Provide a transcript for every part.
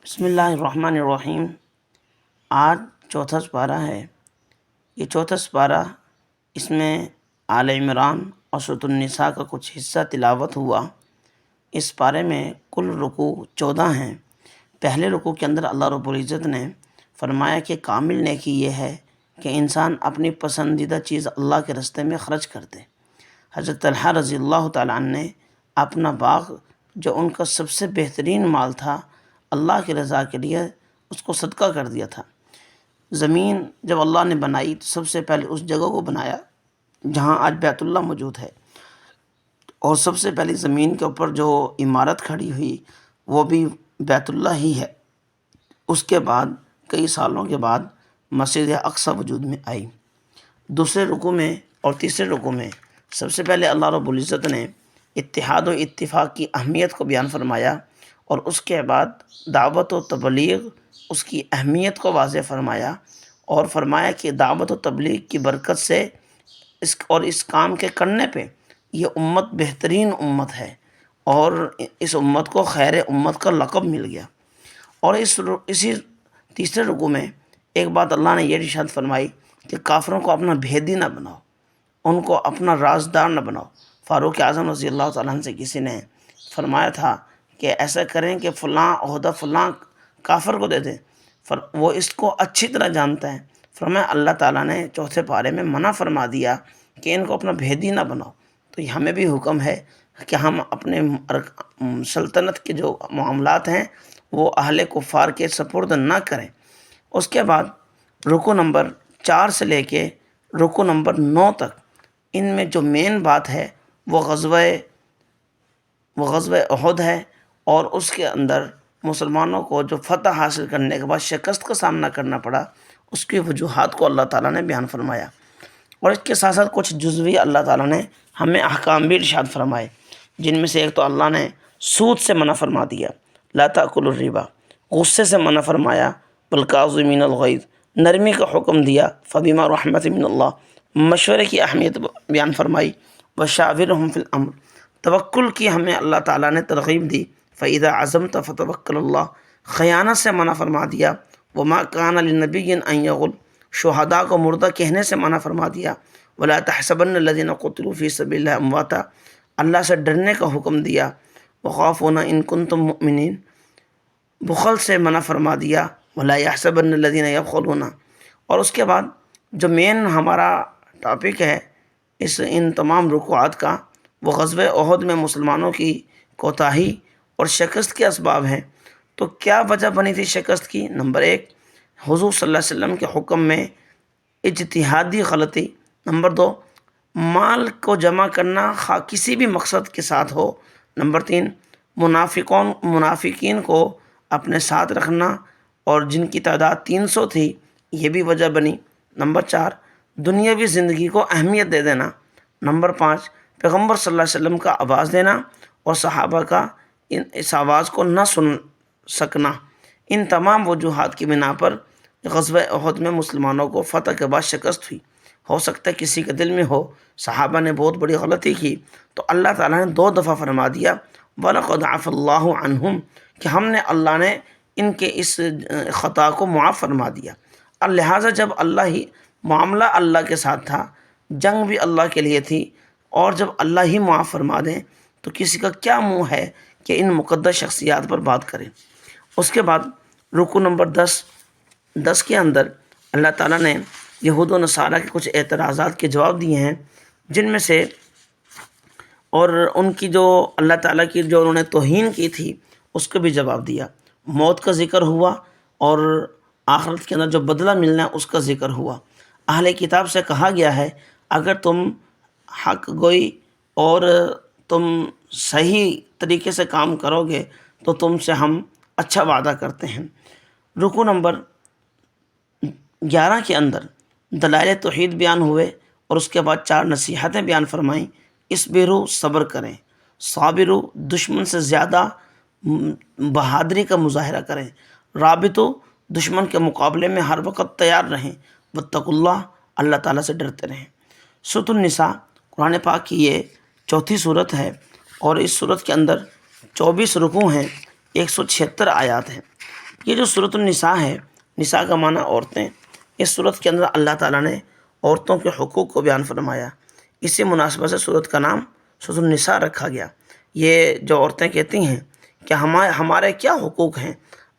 بسم اللہ الرحمن الرحیم۔ آج چوتھا سپارہ ہے۔ یہ چوتھا سپارہ، اس میں آل عمران اور سورۃ النساء کا کچھ حصہ تلاوت ہوا۔ اس پارے میں کل رکوع 14 ہیں۔ پہلے رکوع کے اندر اللہ رب العزت نے فرمایا کہ کامل نیکی یہ ہے کہ انسان اپنی پسندیدہ چیز اللہ کے راستے میں خرچ کر دے۔ حضرت طلحہ رضی اللہ تعالیٰ عنہ نے اپنا باغ، جو ان کا سب سے بہترین مال تھا، اللہ کی رضا کے لیے اس کو صدقہ کر دیا تھا۔ زمین جب اللہ نے بنائی تو سب سے پہلے اس جگہ کو بنایا جہاں آج بیت اللہ موجود ہے، اور سب سے پہلی زمین کے اوپر جو عمارت کھڑی ہوئی وہ بھی بیت اللہ ہی ہے۔ اس کے بعد کئی سالوں کے بعد مسجد اقصی وجود میں آئی۔ دوسرے رکوع میں اور تیسرے رکوع میں سب سے پہلے اللہ رب العزت نے اتحاد و اتفاق کی اہمیت کو بیان فرمایا، اور اس کے بعد دعوت و تبلیغ، اس کی اہمیت کو واضح فرمایا، اور فرمایا کہ دعوت و تبلیغ کی برکت سے اس کام کے کرنے پہ یہ امت بہترین امت ہے، اور اس امت کو خیر امت کا لقب مل گیا۔ اور اسی تیسرے رکوع میں ایک بات اللہ نے یہ ارشاد فرمائی کہ کافروں کو اپنا بھیدی نہ بناؤ، ان کو اپنا رازدار نہ بناؤ۔ فاروق اعظم رضی اللہ تعالیٰ عنہ سے کسی نے فرمایا تھا کہ ایسا کریں کہ فلاں عہدہ فلاں کافر کو دے دیں، وہ اس کو اچھی طرح جانتا ہے۔ فرمایا اللہ تعالیٰ نے چوتھے پارے میں منع فرما دیا کہ ان کو اپنا بھیدی نہ بناؤ۔ تو یہ ہمیں بھی حکم ہے کہ ہم اپنے سلطنت کے جو معاملات ہیں وہ اہل کفار کے سپرد نہ کریں۔ اس کے بعد رکوع نمبر 4 سے لے کے رکوع نمبر 9 تک، ان میں جو مین بات ہے وہ غزوہ احد ہے، اور اس کے اندر مسلمانوں کو جو فتح حاصل کرنے کے بعد شکست کا سامنا کرنا پڑا، اس کی وجوہات کو اللہ تعالیٰ نے بیان فرمایا۔ اور اس کے ساتھ ساتھ کچھ جزوی اللہ تعالیٰ نے ہمیں احکام بھی ارشاد فرمائے، جن میں سے ایک تو اللہ نے سود سے منع فرما دیا، لا تأکلوا الربا، غصے سے منع فرمایا، والکاظمین الغیظ، نرمی کا حکم دیا، فبما رحمت من اللہ، مشورے کی اہمیت بیان فرمائی، وشاورہم فی الامر، توکل کی ہمیں اللہ تعالیٰ نے ترغیب دی، فَإِذَا عَزَمْتَ فَتَوَكَّلْ اللَّهِ، خیانت سے منع فرما دیا، وَمَا كَانَ لِلنَّبِيٍّ أَن يَغُلَّ، شہداء کو مردہ کہنے سے منع فرما دیا، وَلَا تَحْسَبَنَّ الَّذِينَ قُتِلُوا فِي سَبِيلِ اللَّهِ أَمْوَاتًا، اللہ سے ڈرنے کا حکم دیا، وَخَافُونَ إِن كُنتُم مُؤْمِنِينَ، بخل سے منع فرما دیا، وَلَا يَحْسَبَنَّ الَّذِينَ يَبْخَلُونَ۔ اور اس کے بعد جو مین ہمارا ٹاپک ہے ان تمام رکوعات کا، وہ غزوہ احد میں مسلمانوں کی کوتاہی اور شکست کے اسباب ہیں۔ تو کیا وجہ بنی تھی شکست کی؟ نمبر 1، حضور صلی اللہ علیہ وسلم کے حکم میں اجتہادی غلطی۔ نمبر 2، مال کو جمع کرنا خواہ کسی بھی مقصد کے ساتھ ہو۔ نمبر 3، منافقین کو اپنے ساتھ رکھنا، اور جن کی تعداد 300 تھی، یہ بھی وجہ بنی۔ نمبر 4، دنیاوی زندگی کو اہمیت دے دینا۔ نمبر 5، پیغمبر صلی اللہ علیہ وسلم کا آواز دینا اور صحابہ کا اس آواز کو نہ سن سکنا۔ ان تمام وجوہات کی بنا پر غزوہ احد میں مسلمانوں کو فتح کے بعد شکست ہوئی۔ ہو سکتا ہے کسی کے دل میں ہو صحابہ نے بہت بڑی غلطی کی، تو اللہ تعالیٰ نے 2 دفعہ فرما دیا، وَلَقَدْ عَفَا اللَّهُ عَنْهُمْ، کہ اللہ نے ان کے اس خطا کو معاف فرما دیا۔ اور لہٰذا جب اللہ ہی معاملہ اللہ کے ساتھ تھا، جنگ بھی اللہ کے لیے تھی، اور جب اللہ ہی معاف فرما دیں تو کسی کا کیا منہ ہے کہ ان مقدس شخصیات پر بات کریں۔ اس کے بعد رکوع نمبر 10 کے اندر اللہ تعالیٰ نے یہود و نصارہ کے کچھ اعتراضات کے جواب دیے ہیں، جن میں سے اور ان کی جو اللہ تعالیٰ کی جو انہوں نے توہین کی تھی اس کو بھی جواب دیا۔ موت کا ذکر ہوا، اور آخرت کے اندر جو بدلہ ملنا ہے اس کا ذکر ہوا۔ اہل کتاب سے کہا گیا ہے اگر تم حق گوئی اور تم صحیح طریقے سے کام کرو گے تو تم سے ہم اچھا وعدہ کرتے ہیں۔ رکوع نمبر 11 کے اندر دلائل توحید بیان ہوئے، اور اس کے بعد 4 نصیحتیں بیان فرمائیں۔ اصبروا، صبر کریں، صابروا، دشمن سے زیادہ بہادری کا مظاہرہ کریں، رابطوا، دشمن کے مقابلے میں ہر وقت تیار رہیں، واتقوا اللہ، اللہ تعالیٰ سے ڈرتے رہیں۔ سورۃ النساء قرآن پاک کی یہ چوتھی صورت ہے، اور اس صورت کے اندر 24 رکوع ہیں، 176 آیات ہیں۔ یہ جو سورۃ النساء ہے، نساء کا معنی عورتیں، اس سورت کے اندر اللہ تعالیٰ نے عورتوں کے حقوق کو بیان فرمایا. اسی مناسبت سے سورت کا نام سورۃ النساء رکھا گیا. یہ جو عورتیں کہتی ہیں کہ ہمارے کیا حقوق ہیں،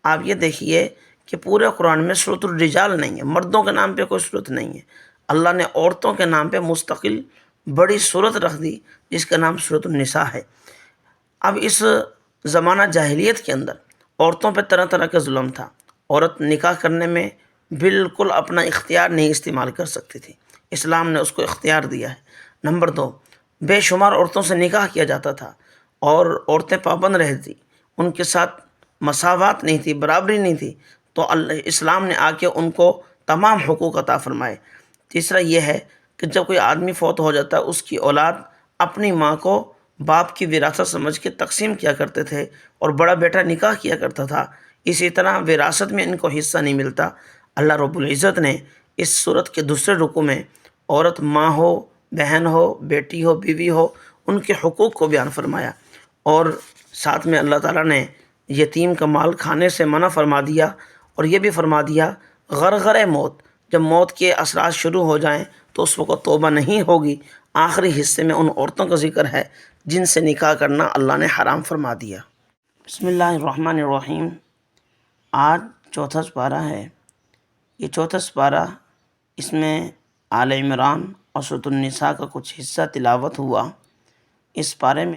آپ یہ دیکھیے کہ پورے قرآن میں سورۃ الرجال نہیں ہے، مردوں کے نام پہ کوئی سورت نہیں ہے. اللہ نے عورتوں کے نام پہ مستقل بڑی سورت رکھ دی جس کا نام سورۃ النساء ہے. اب اس زمانہ جاہلیت کے اندر عورتوں پہ طرح طرح کا ظلم تھا. عورت نکاح کرنے میں بالکل اپنا اختیار نہیں استعمال کر سکتی تھی، اسلام نے اس کو اختیار دیا ہے. نمبر 2، بے شمار عورتوں سے نکاح کیا جاتا تھا اور عورتیں پابند رہتی، ان کے ساتھ مساوات نہیں تھی، برابری نہیں تھی. تو اسلام نے آ کے ان کو تمام حقوق عطا فرمائے. تیسرا یہ ہے کہ جب کوئی آدمی فوت ہو جاتا ہے، اس کی اولاد اپنی ماں کو باپ کی وراثت سمجھ کے تقسیم کیا کرتے تھے اور بڑا بیٹا نکاح کیا کرتا تھا. اسی طرح وراثت میں ان کو حصہ نہیں ملتا. اللہ رب العزت نے اس صورت کے دوسرے رکوع میں عورت ماں ہو، بہن ہو، بیٹی ہو، بیوی ہو، ان کے حقوق کو بیان فرمایا. اور ساتھ میں اللہ تعالیٰ نے یتیم کا مال کھانے سے منع فرما دیا اور یہ بھی فرما دیا غرغرِ موت، جب موت کے اثرات شروع ہو جائیں تو اس وقت توبہ نہیں ہوگی. آخری حصے میں ان عورتوں کا ذکر ہے جن سے نکاح کرنا اللہ نے حرام فرما دیا. بسم اللہ الرحمن الرحیم. آج چوتھا سپارہ ہے. یہ چوتھا سپارہ، اس میں آل عمران اور سورۃ النساء کا کچھ حصہ تلاوت ہوا. اس پارے میں